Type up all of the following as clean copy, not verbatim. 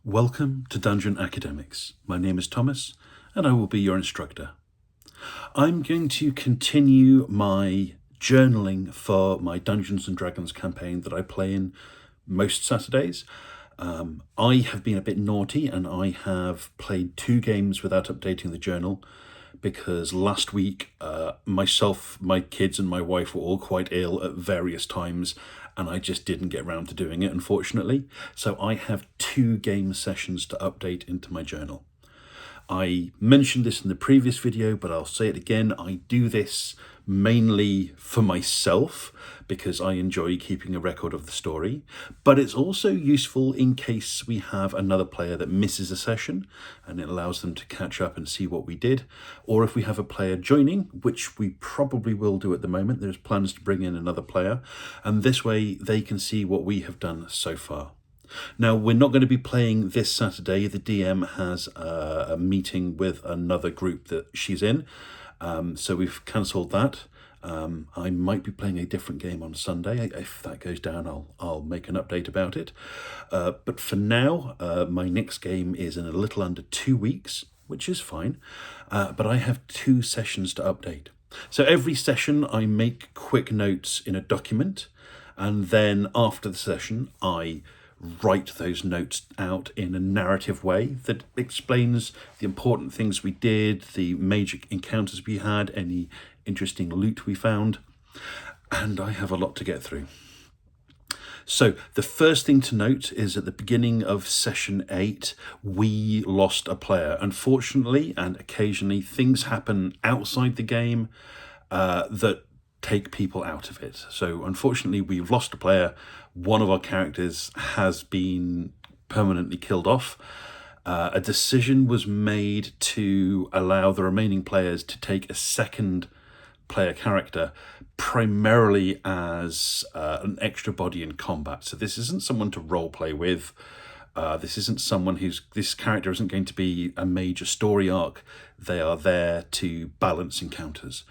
Welcome to Dungeon Academics. My name is Thomas and I will be your instructor. I'm going to continue my journaling for my Dungeons & Dragons campaign that I play in most Saturdays. I have been a bit naughty and I have played 2 games without updating the journal because last week myself, my kids and my wife were all quite ill at various times and I just didn't get around to doing it, unfortunately. So I have 2 game sessions to update into my journal. I mentioned this in the previous video, but I'll say it again. I do this mainly for myself because I enjoy keeping a record of the story, but it's also useful in case we have another player that misses a session and it allows them to catch up and see what we did. Or if we have a player joining, which we probably will do at the moment, there's plans to bring in another player, and this way they can see what we have done so far. Now, we're not going to be playing this Saturday. The DM has a meeting with another group that she's in, so we've cancelled that. I might be playing a different game on Sunday. If that goes down, I'll make an update about it. But for now, my next game is in a little under 2 weeks, which is fine. But I have 2 sessions to update. So every session, I make quick notes in a document, and then after the session, I write those notes out in a narrative way that explains the important things we did, the major encounters we had, any interesting loot we found, and I have a lot to get through. So the first thing to note is at the beginning of session 8, we lost a player. Unfortunately, and occasionally, things happen outside the game that take people out of it. So unfortunately, we've lost a player. One of our characters has been permanently killed off. A decision was made to allow the remaining players to take a second player character, primarily as an extra body in combat. So this isn't someone to role play with. This isn't someone this character isn't going to be a major story arc. They are there to balance encounters.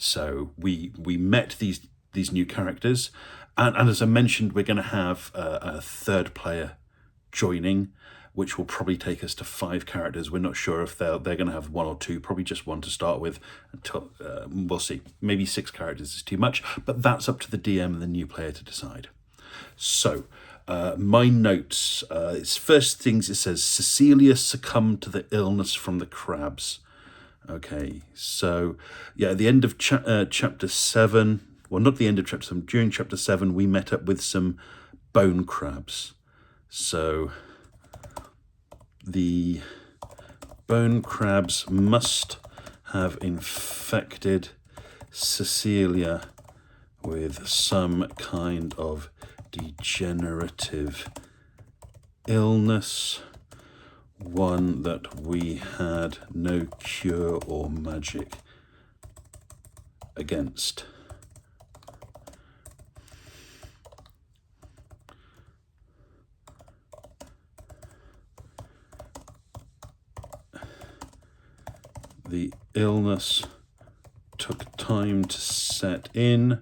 So we met these new characters, and as I mentioned, we're going to have a third player joining, which will probably take us to 5 characters. We're not sure if they're going to have 1 or 2, probably just 1 to start with. Until we'll see. Maybe 6 characters is too much, but that's up to the DM and the new player to decide. So my notes. It's first things it says Cecilia succumbed to the illness from the crabs. Okay, so yeah, at the end of chapter 7, well, not the end of chapter 7, during chapter 7, we met up with some bone crabs. So the bone crabs must have infected Cecilia with some kind of degenerative illness, one that we had no cure or magic against. The illness took time to set in,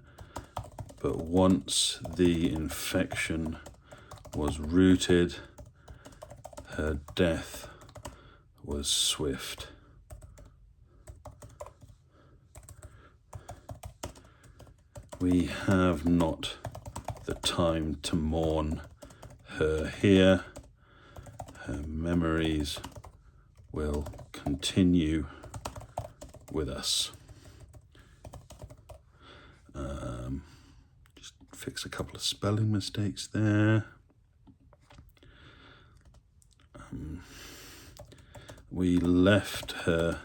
but once the infection was rooted, her death was swift. We have not the time to mourn her here. Her memories will continue with us. Just fix a couple of spelling mistakes there. We left her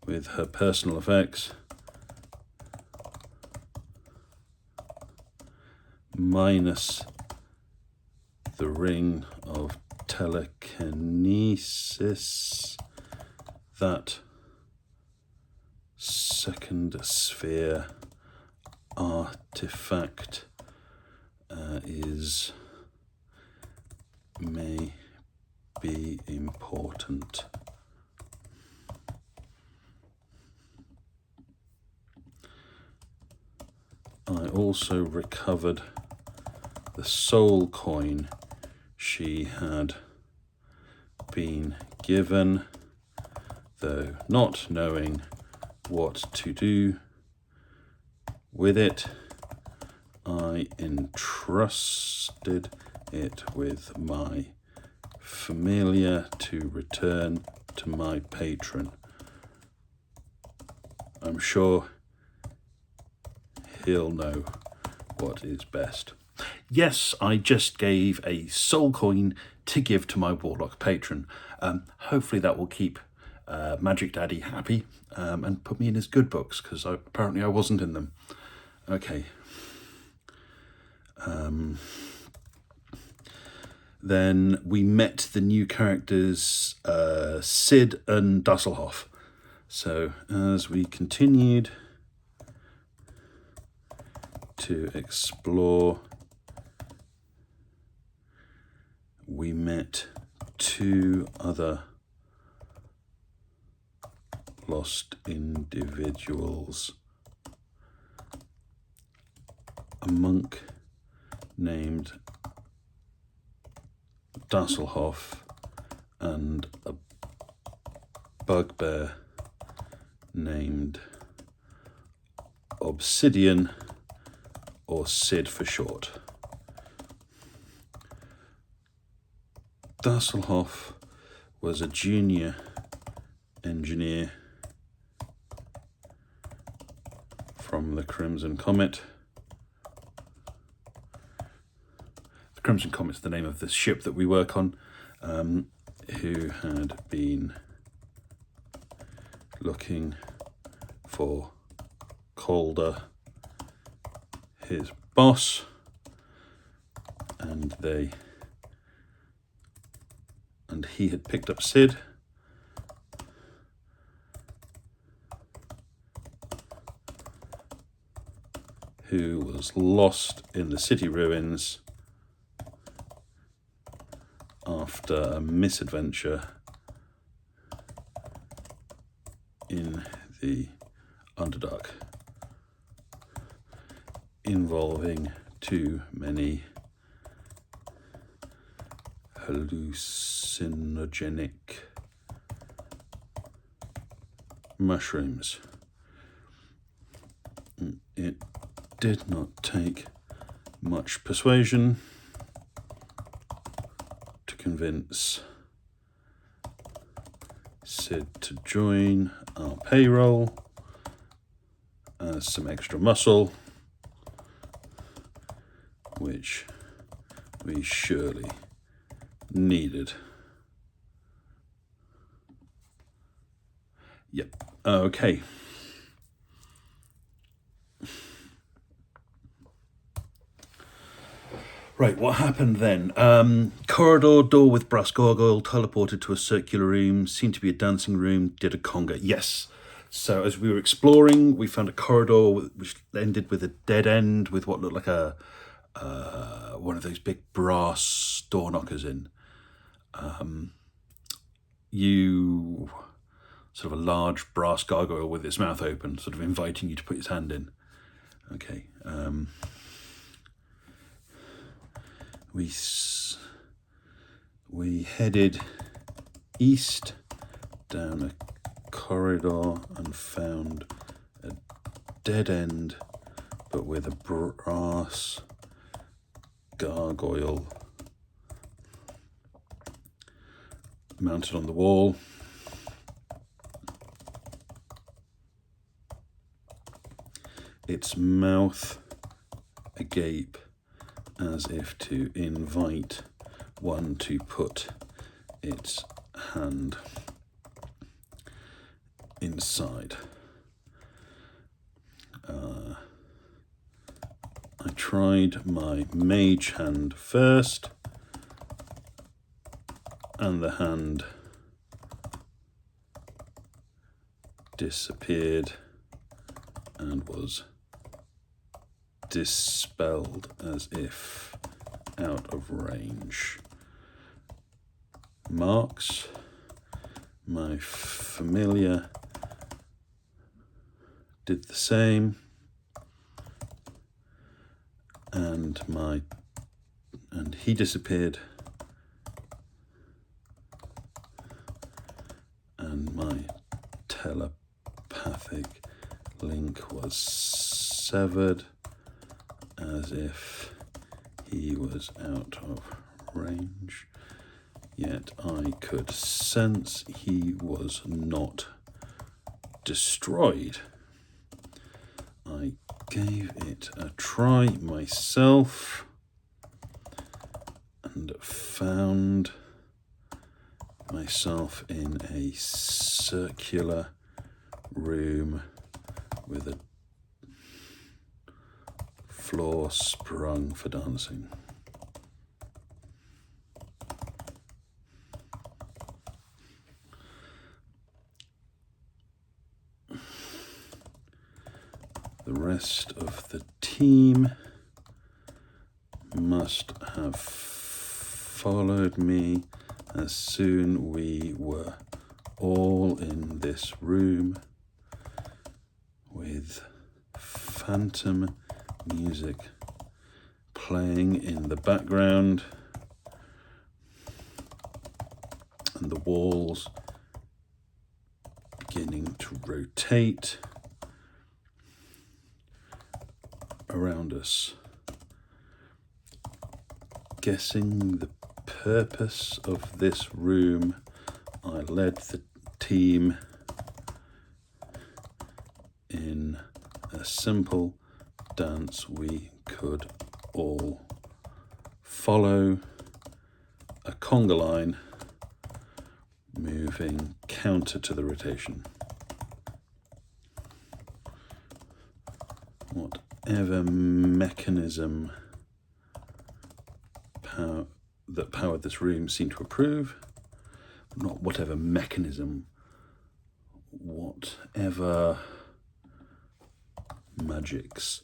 with her personal effects minus the ring of telekinesis. That second sphere artifact may be important. I also recovered the soul coin she had been given, though not knowing what to do with it, I entrusted it with my familiar to return to my patron. I'm sure he'll know what is best. Yes, I just gave a soul coin to give to my warlock patron. Hopefully that will keep Magic Daddy happy and put me in his good books, because apparently I wasn't in them. Okay. Then we met the new characters Sid and Dusselhoff. So as we continued to explore, we met two other lost individuals. A monk named Dusselhoff and a bugbear named Obsidian, or Sid for short. Dusselhoff was a junior engineer from the Crimson Comet. The Crimson Comet's the name of the ship that we work on, who had been looking for Calder, his boss, and he had picked up Sid, who was lost in the city ruins after a misadventure in the Underdark involving too many hallucinogenic mushrooms. It did not take much persuasion to convince Sid to join our payroll as some extra muscle, which we surely needed. Yep, okay. Right, what happened then? Corridor, door with brass gargoyle, teleported to a circular room, seemed to be a dancing room, did a conga. Yes. So as we were exploring, we found a corridor which ended with a dead end with what looked like a one of those big brass door knockers in. You sort of a large brass gargoyle with its mouth open, sort of inviting you to put its hand in. Okay. We headed east down a corridor and found a dead end, but with a brass gargoyle mounted on the wall. Its mouth agape, as if to invite one to put its hand inside. I tried my mage hand first, and the hand disappeared and was dispelled as if out of range. Marks, my familiar, did the same, and my and he disappeared, and my telepathic link was severed, as if he was out of range, yet I could sense he was not destroyed. I gave it a try myself and found myself in a circular room with a floor sprung for dancing. The rest of the team must have followed me as soon we were all in this room with phantom music playing in the background and the walls beginning to rotate around us. Guessing the purpose of this room, I led the team in a simple dance we could all follow, a conga line moving counter to the rotation. Whatever mechanism that powered this room seemed to approve. Not whatever mechanism, whatever magics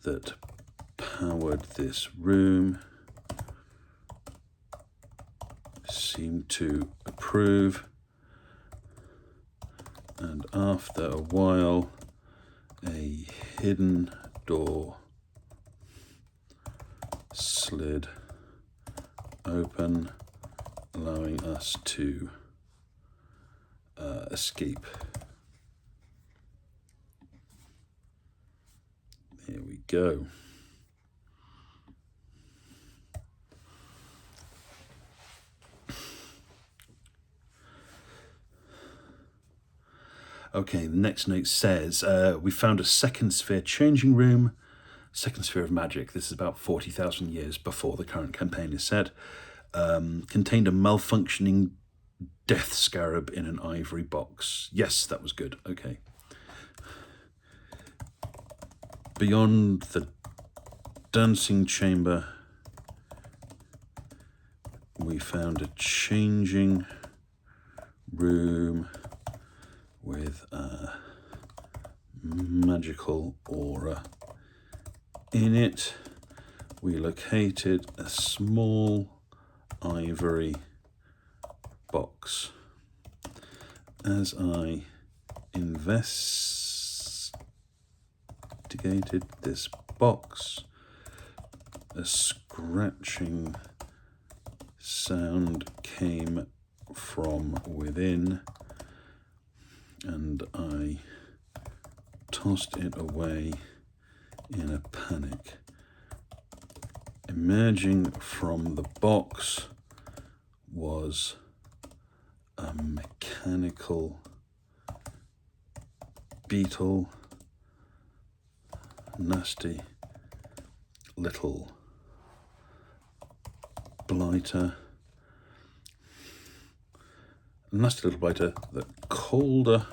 that powered this room seemed to approve. And after a while, a hidden door slid open, allowing us to escape. Here we go. Okay, the next note says, we found a second sphere changing room, second sphere of magic. This is about 40,000 years before the current campaign is set. Contained a malfunctioning death scarab in an ivory box. Yes, that was good. Okay. Beyond the dancing chamber, we found a changing room with a magical aura in it. We located a small ivory box. As I investigated this box, a scratching sound came from within, and I tossed it away in a panic. Emerging from the box was a mechanical beetle, nasty little blighter, that Calder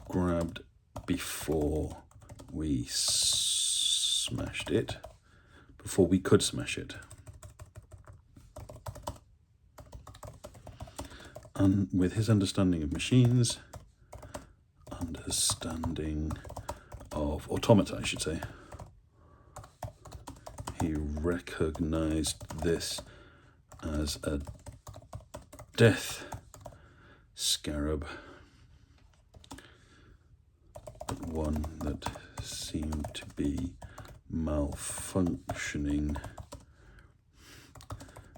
grabbed before we smashed it, before we could smash it. And with his understanding of machines, understanding of automata, I should say, he recognized this as a death scarab, but one that seemed to be malfunctioning.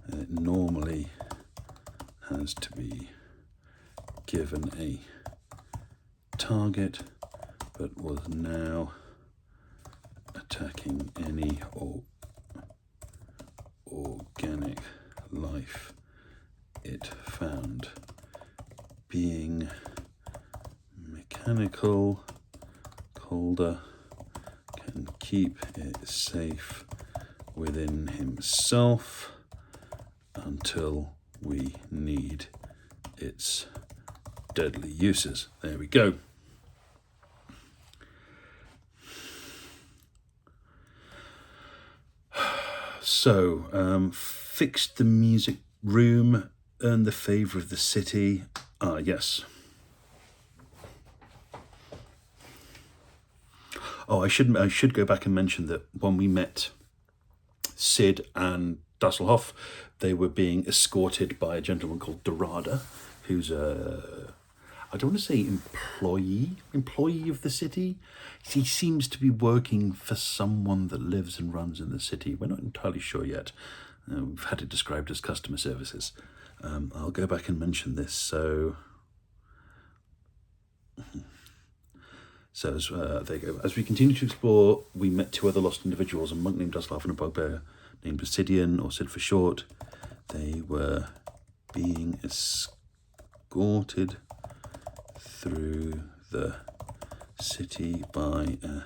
It normally has to be given a target, but was now attacking any organic life it found. Being mechanical, Calder can keep it safe within himself until we need its deadly uses. There we go. So, fixed the music room, earned the favour of the city. Yes. Oh, I should go back and mention that when we met Sid and Dasselhoff, they were being escorted by a gentleman called Dorada, who's I don't want to say employee of the city. He seems to be working for someone that lives and runs in the city. We're not entirely sure yet. We've had it described as customer services. I'll go back and mention this. So there you go. As we continue to explore, we met two other lost individuals, a monk named Dustlaff and a bugbear named Basidian, or Sid for short. They were being escorted through the city by a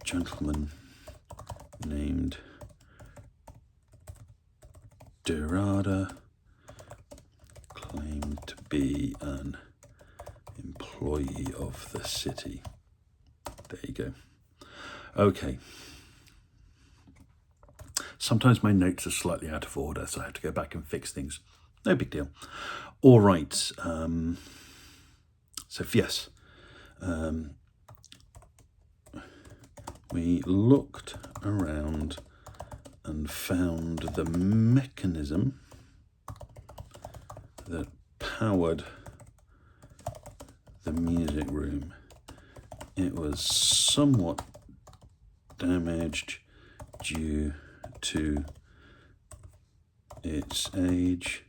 gentleman named Dorada, claimed to be an employee of the city. There you go. Okay. Sometimes my notes are slightly out of order, so I have to go back and fix things. No big deal. All right. So yes, we looked around and found the mechanism that powered the music room. It was somewhat damaged due to its age.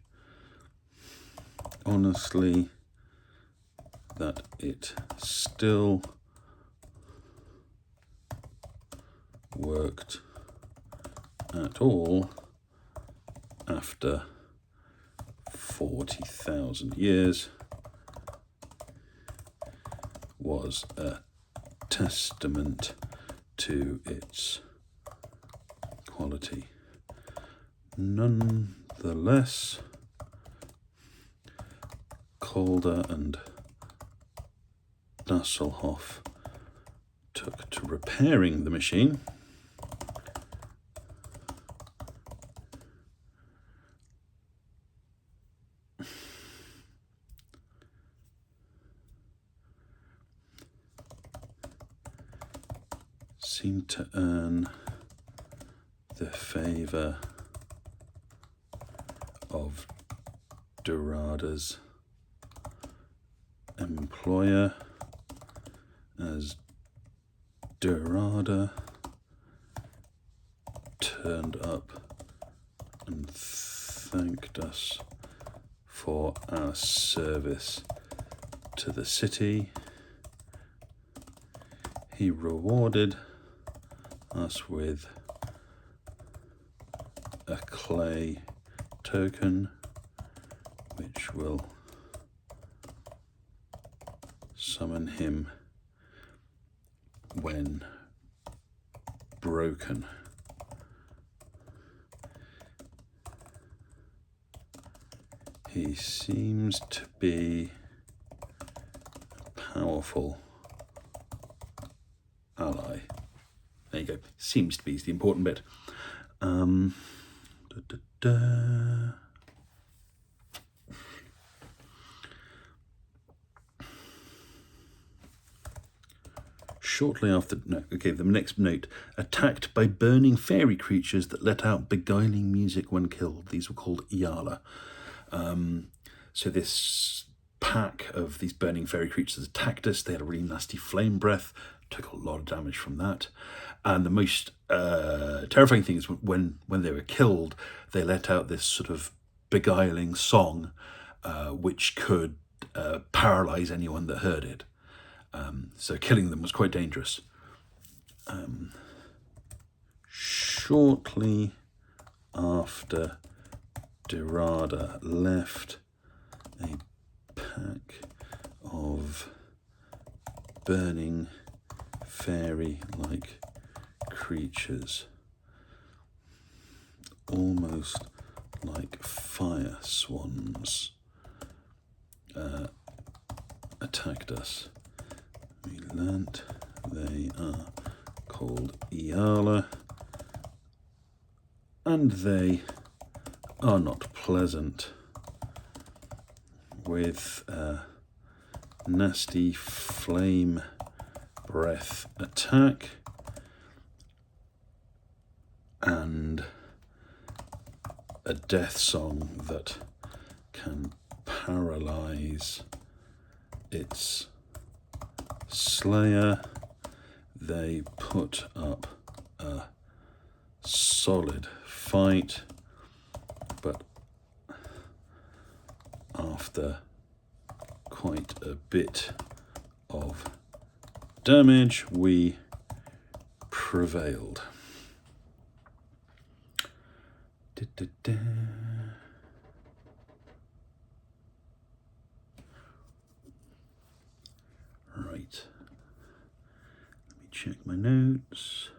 Honestly, that it still worked at all after 40,000 years was a testament to its quality. Nonetheless, Calder and Dasselhoff took to repairing the machine. Seemed to earn the favour of Dorada's employer, as Dorada turned up and thanked us for our service to the city. He rewarded us with a clay token, which will summon him when broken. He seems to be a powerful ally. There you go. Seems to be is the important bit. Shortly after, the next note. Attacked by burning fairy creatures that let out beguiling music when killed. These were called Iala. So this pack of these burning fairy creatures attacked us. They had a really nasty flame breath. Took a lot of damage from that. And the most terrifying thing is when they were killed, they let out this sort of beguiling song, which could paralyze anyone that heard it. So killing them was quite dangerous. Shortly after Dirada left, a pack of burning fairy-like creatures, almost like fire swans, attacked us. We learnt they are called Iala, and they are not pleasant, with a nasty flame breath attack and a death song that can paralyze its slayer. They put up a solid fight, but after quite a bit of damage, we prevailed. Right. Let me check my notes.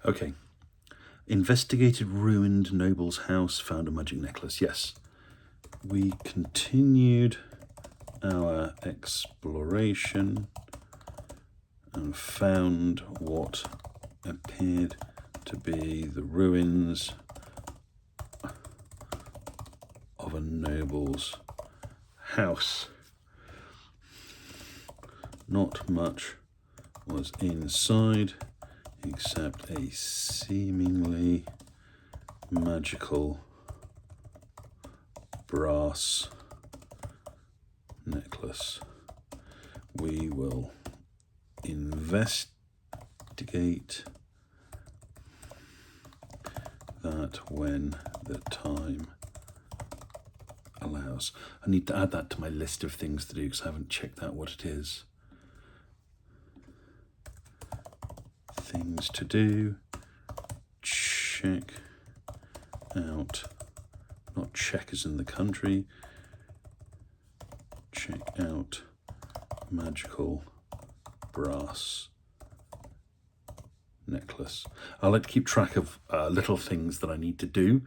Okay. Investigated ruined noble's house, found a magic necklace. Yes. We continued our exploration and found what appeared to be the ruins of a noble's house. Not much was inside except a seemingly magical brass necklace. We will investigate that when the time allows. I need to add that to my list of things to do because I haven't checked out what it is. Things to do. Check out, not check as in the country, check out magical brass necklace. I like to keep track of little things that I need to do,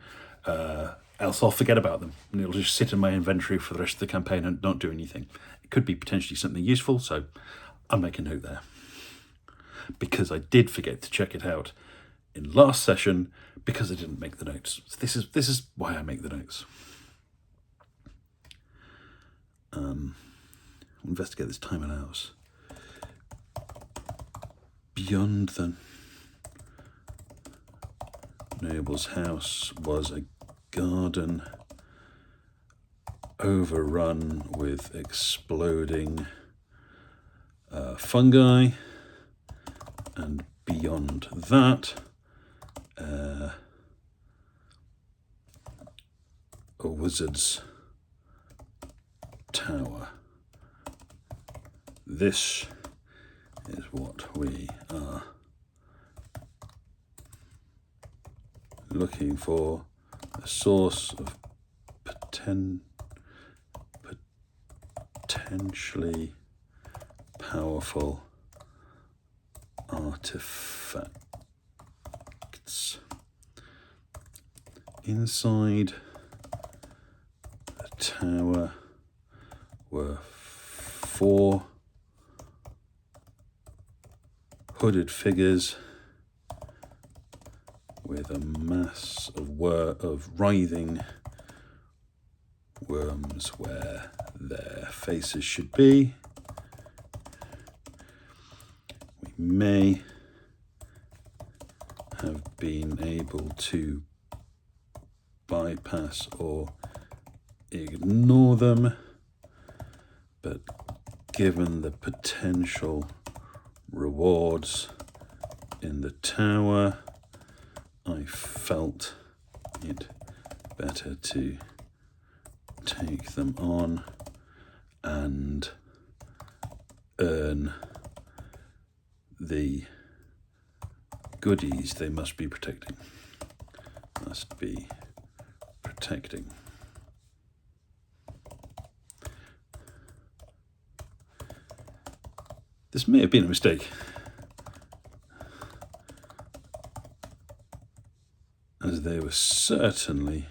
else I'll forget about them and it'll just sit in my inventory for the rest of the campaign and not do anything. It could be potentially something useful, so I'll make a note there. Because I did forget to check it out in last session because I didn't make the notes. So this is why I make the notes. Investigate this time allows. Beyond the noble's house was a garden overrun with exploding fungi, and beyond that a wizard's tower. This is what we are looking for, a source of potentially powerful artifacts. Inside the tower were 4 hooded figures with a mass of writhing worms where their faces should be. We may have been able to bypass or ignore them, but given the potential rewards in the tower, I felt it better to take them on and earn the goodies they must be protecting. This may have been a mistake, as they were certainly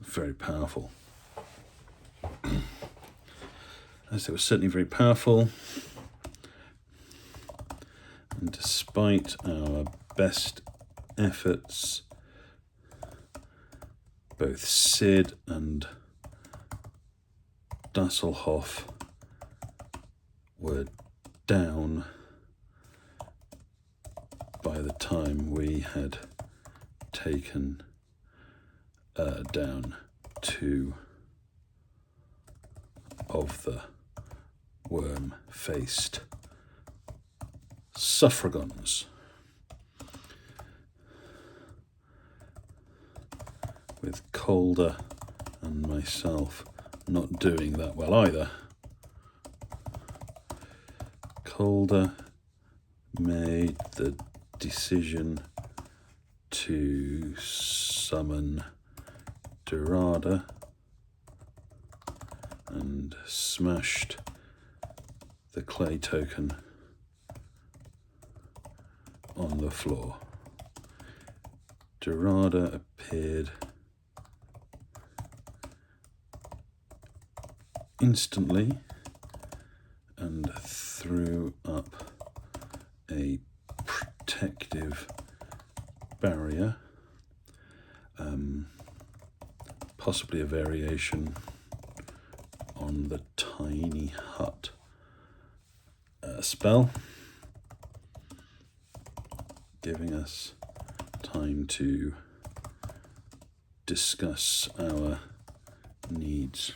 very powerful. And despite our best efforts, both Sid and Dasselhoff were down by the time we had taken down 2 of the worm-faced suffragons, with Calder and myself not doing that well either. Calder made the decision to summon Dorada and smashed the clay token on the floor. Dorada appeared instantly and threw up a protective barrier, possibly a variation on the tiny hut spell, giving us time to discuss our needs.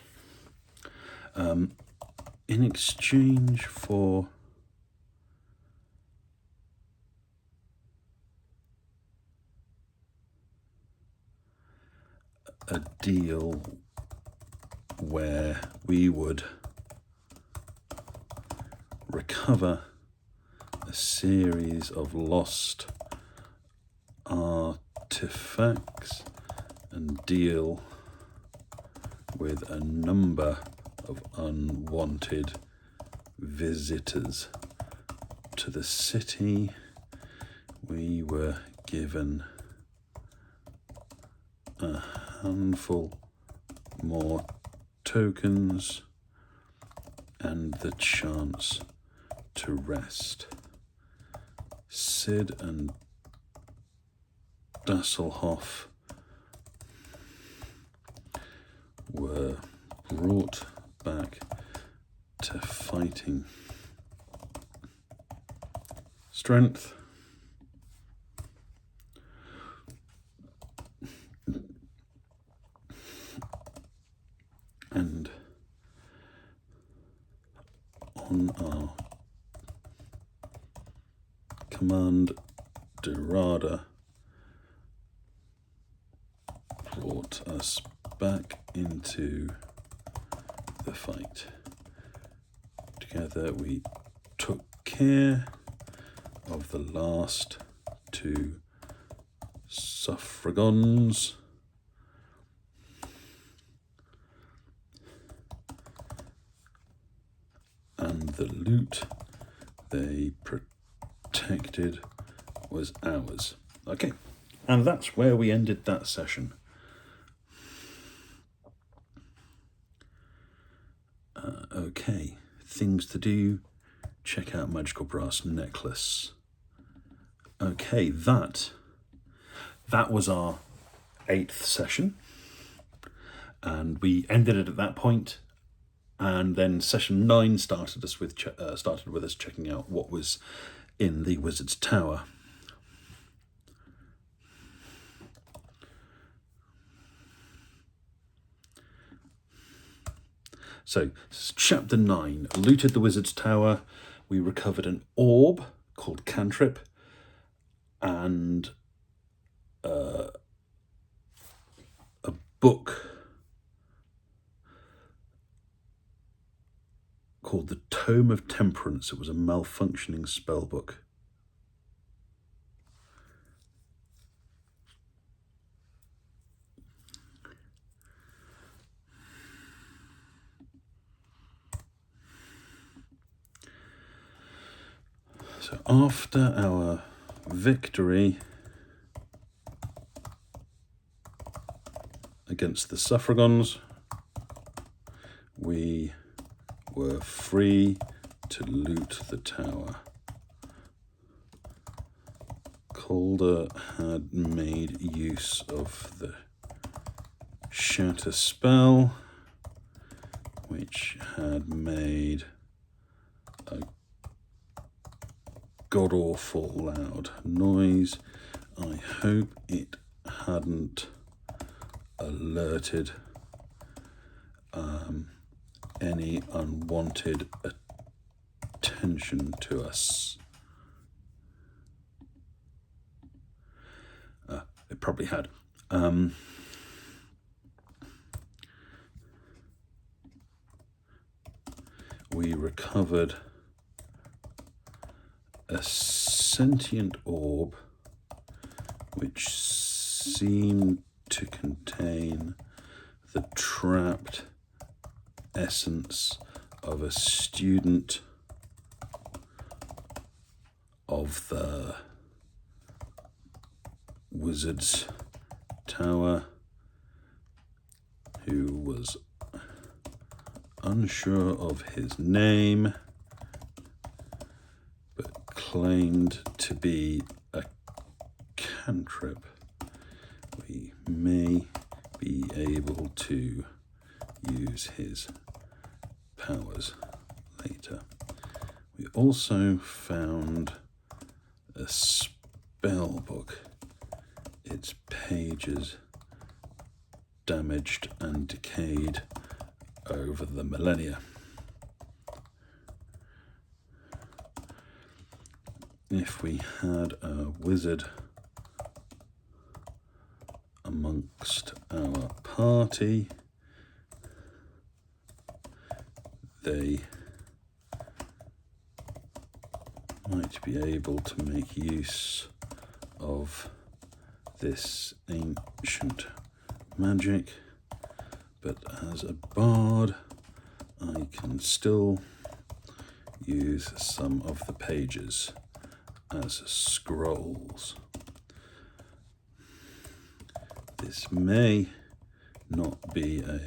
In exchange for a deal where we would recover a series of lost artifacts and deal with a number of unwanted visitors to the city, we were given a handful more tokens and the chance to rest. Sid and Dasselhoff were brought back to fighting strength, and on our command, Dorada brought us back into the fight. Together we took care of the last 2 suffragons, and the loot they protected was ours. Okay, and that's where we ended that session. Okay, things to do. Check out Magical Brass Necklace. Okay, that was our 8th session, and we ended it at that point. And then session 9 started with us checking out what was in the Wizard's Tower. So, Chapter 9, looted the Wizard's Tower. We recovered an orb called Cantrip and a book called the Tome of Temperance. It was a malfunctioning spell book. So after our victory against the Suffragons, we were free to loot the tower. Calder had made use of the shatter spell, which had made a god-awful loud noise. I hope it hadn't alerted any unwanted attention to us. It probably had. We recovered a sentient orb which seemed to contain the trapped essence of a student of the Wizard's Tower who was unsure of his name but claimed to be a cantrip. We may be able to use his powers later. We also found a spell book, its pages damaged and decayed over the millennia. If we had a wizard amongst our party, they might be able to make use of this ancient magic, but as a bard I can still use some of the pages as scrolls. This may not be a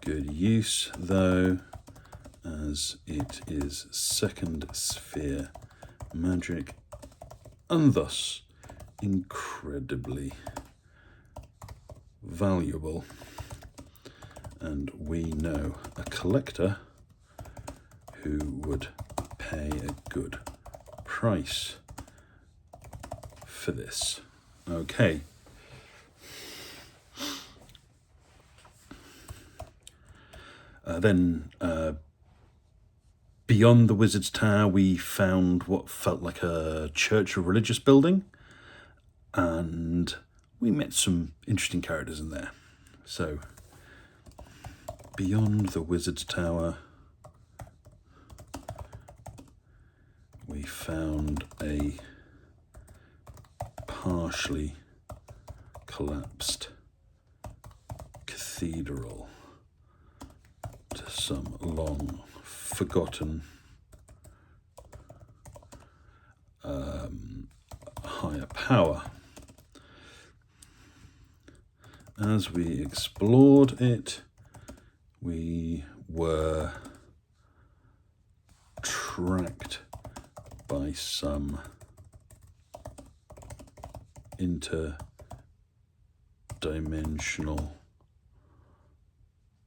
good use though, as it is second sphere magic and thus incredibly valuable, and we know a collector who would pay a good price for this. Okay. Then beyond the Wizard's Tower we found what felt like a church or religious building, and we met some interesting characters in there. So beyond the Wizard's Tower we found a partially collapsed cathedral to some long forgotten higher power. As we explored it, we were tracked by some interdimensional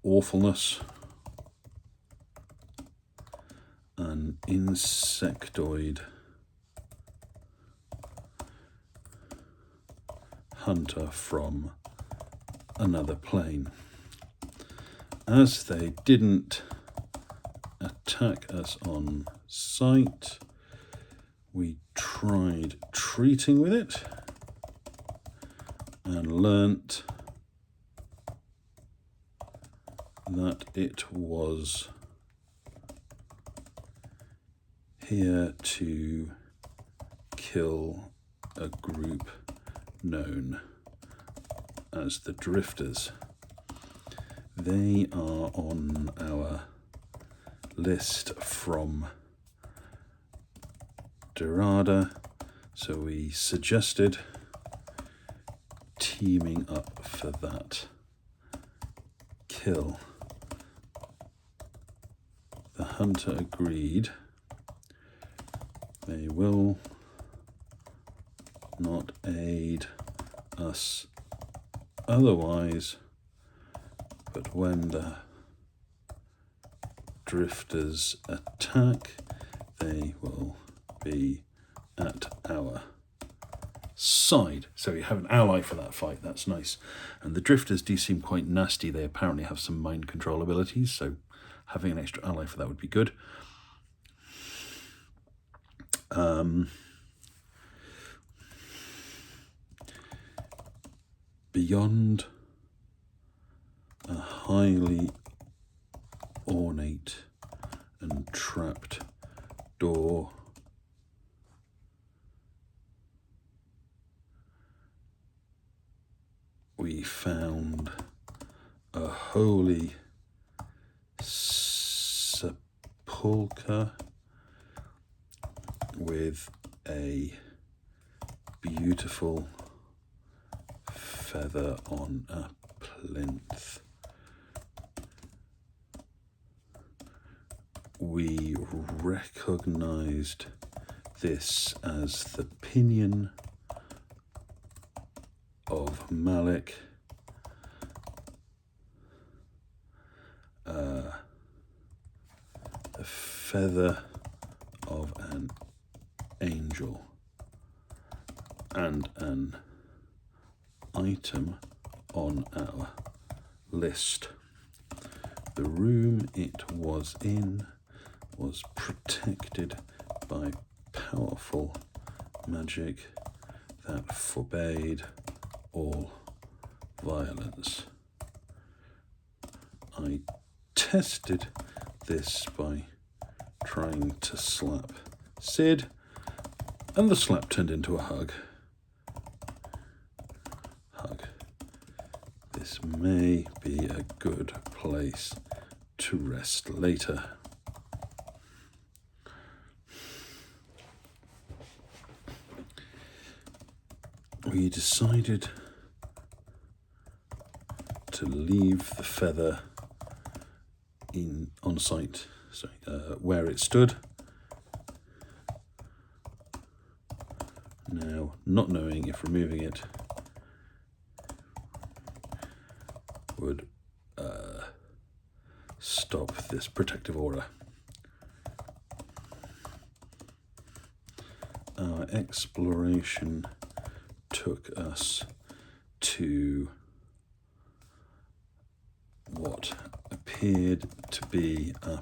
awfulness, an insectoid hunter from another plane. As they didn't attack us on sight, we tried treating with it and learnt that it was here to kill a group known as the Drifters. They are on our list from Dorada, so we suggested teaming up for that kill. The hunter agreed. They will not aid us otherwise, but when the Drifters attack, they will be at our side. So you have an ally for that fight. That's nice. And the Drifters do seem quite nasty. They apparently have some mind control abilities, so having an extra ally for that would be good. Beyond a highly ornate and trapped door, we found a holy sepulchre with a beautiful feather on a plinth. We recognized this as the pinion of Malik, the feather of an angel, and an item on our list. The room it was in was protected by powerful magic that forbade all violence. I tested this by trying to slap Sid, and the slap turned into a hug. This may be a good place to rest later. We decided to leave the feather on site, where it stood. Now, not knowing if removing it would stop this protective aura. Our exploration took us to what appeared to be a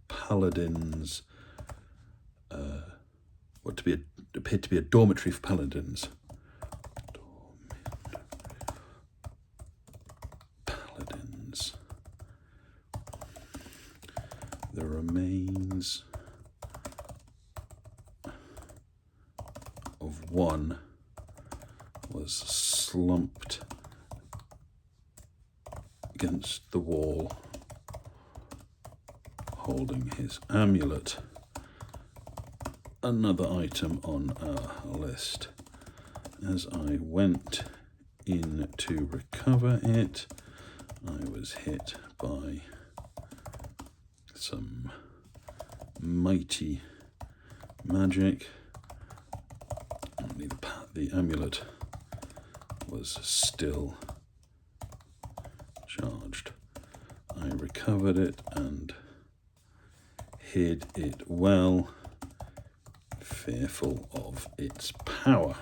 paladin's, appeared to be a dormitory for paladins. The remains of one was slumped against the wall, holding his amulet, another item on our list. As I went in to recover it, I was hit by some mighty magic. Only the amulet was still charged. I recovered it and hid it well, fearful of its power.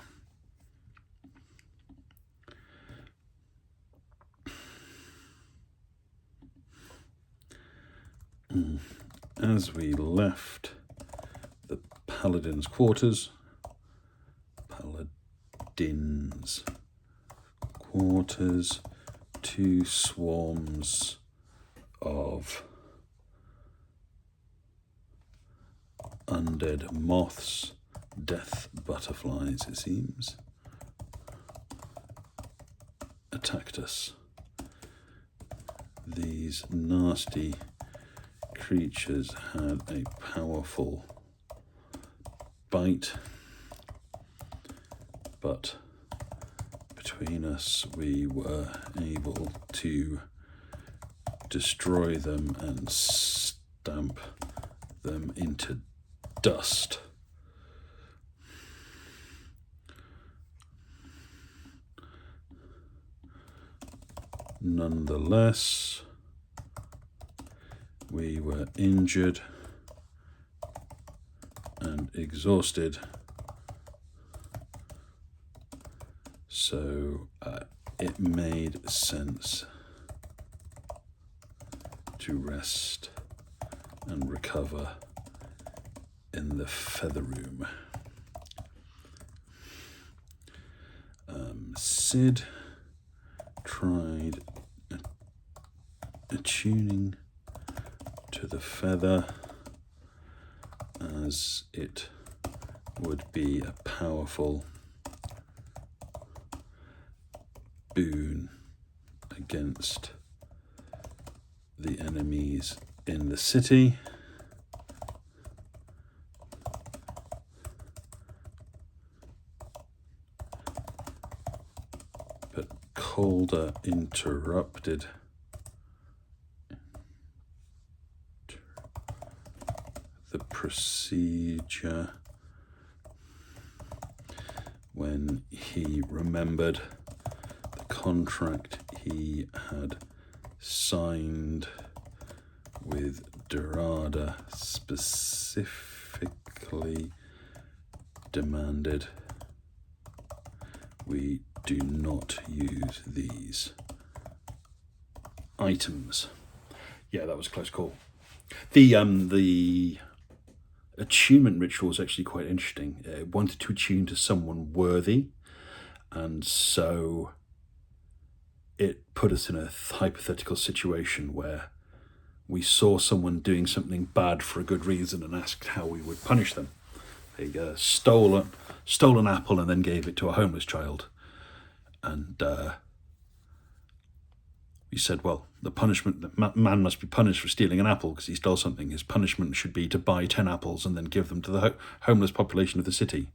As we left the paladin's quarters, two swarms of undead moths, death butterflies it seems, attacked us. These nasty creatures had a powerful bite, but between us we were able to destroy them and stamp them into dust. Nonetheless, we were injured and exhausted, so it made sense to rest and recover in the feather room. Sid tried attuning to the feather, as it would be a powerful boon against the enemies in the city. But Calder interrupted the procedure when he remembered the contract he had signed with Dorada specifically demanded we do not use these items. Yeah, that was a close call. The attunement ritual was actually quite interesting. It wanted to attune to someone worthy, and so it put us in a hypothetical situation where we saw someone doing something bad for a good reason and asked how we would punish them. They stole an apple and then gave it to a homeless child, and we said, well, the punishment, the man must be punished for stealing an apple because he stole something. His punishment should be to buy 10 apples and then give them to the homeless population of the city.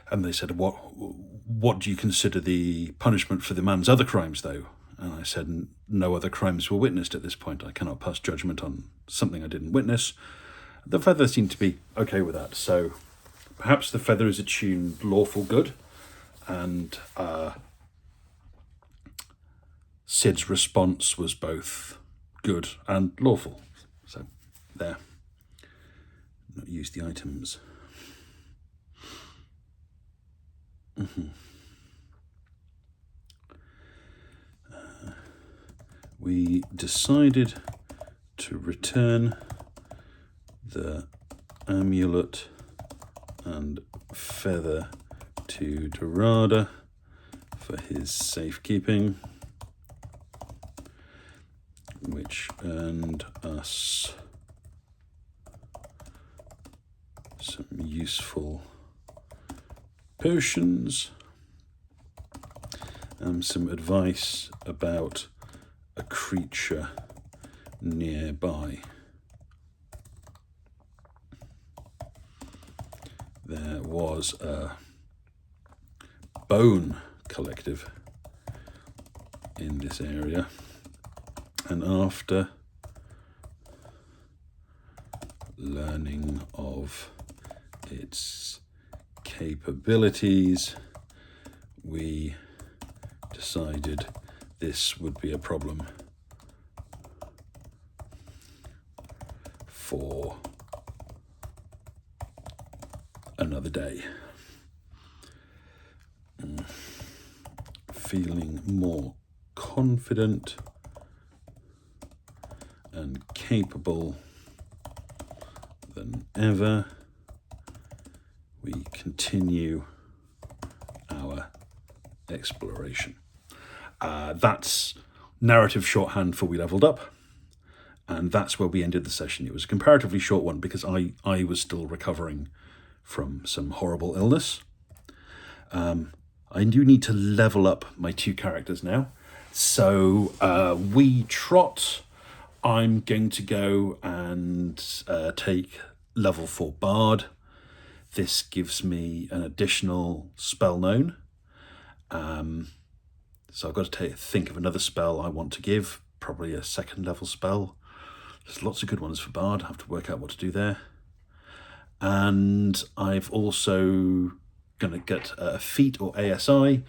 And they said, what do you consider the punishment for the man's other crimes, though? And I said, no other crimes were witnessed at this point. I cannot pass judgment on something I didn't witness. The feather seemed to be okay with that. So perhaps the feather is attuned lawful good, and Sid's response was both good and lawful. So there. Not use the items. We decided to return the amulet and feather to Dorada for his safekeeping, which earned us some useful potions and some advice about a creature nearby. There was a bone collective in this area, and after learning of its capabilities, we decided this would be a problem for another day. Feeling more confident and capable than ever, we continue our exploration. That's narrative shorthand for We Leveled Up, and that's where we ended the session. It was a comparatively short one because I was still recovering from some horrible illness. I do need to level up my 2 characters now. So we trot. I'm going to go and take level 4 Bard. This gives me an additional spell known. So I've got to think of another spell I want to give, probably a 2nd level spell. There's lots of good ones for Bard. I have to work out what to do there. And I've also going to get a feat or ASI.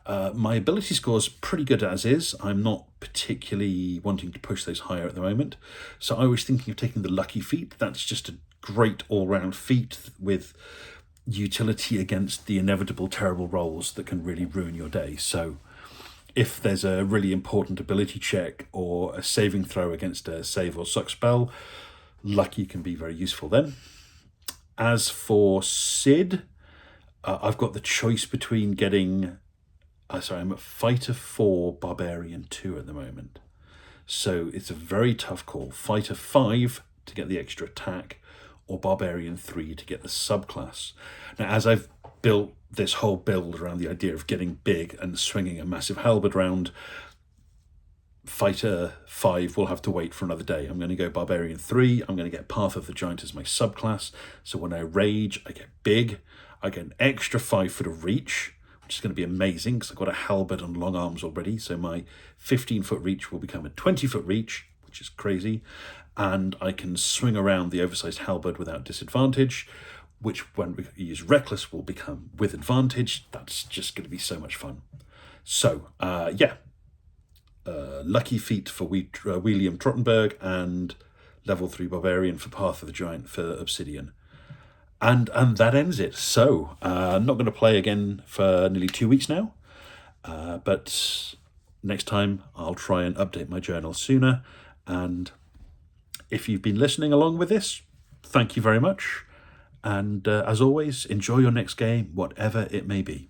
My ability score is pretty good as is. I'm not particularly wanting to push those higher at the moment. So I was thinking of taking the lucky feat. That's just a great all-round feat with utility against the inevitable terrible rolls that can really ruin your day. So if there's a really important ability check or a saving throw against a save or suck spell, lucky can be very useful then. As for Sid, I've got the choice between getting... I'm at Fighter 4, Barbarian 2 at the moment. So it's a very tough call. Fighter 5 to get the extra attack, or Barbarian 3 to get the subclass. Now, as I've built this whole build around the idea of getting big and swinging a massive halberd round, Fighter 5 will have to wait for another day. I'm going to go Barbarian 3. I'm going to get Path of the Giant as my subclass. So when I rage, I get big. I get an extra 5 foot of reach, which is going to be amazing because I've got a halberd and long arms already. So my 15-foot reach will become a 20-foot reach, which is crazy. And I can swing around the oversized halberd without disadvantage, which when we use Reckless will become with advantage. That's just going to be so much fun. So, lucky feat for William Trottenberg and level 3 Barbarian for Path of the Giant for Obsidian. And that ends it. So, I'm not going to play again for nearly 2 weeks now. But next time I'll try and update my journal sooner. And if you've been listening along with this, thank you very much. And as always, enjoy your next game, whatever it may be.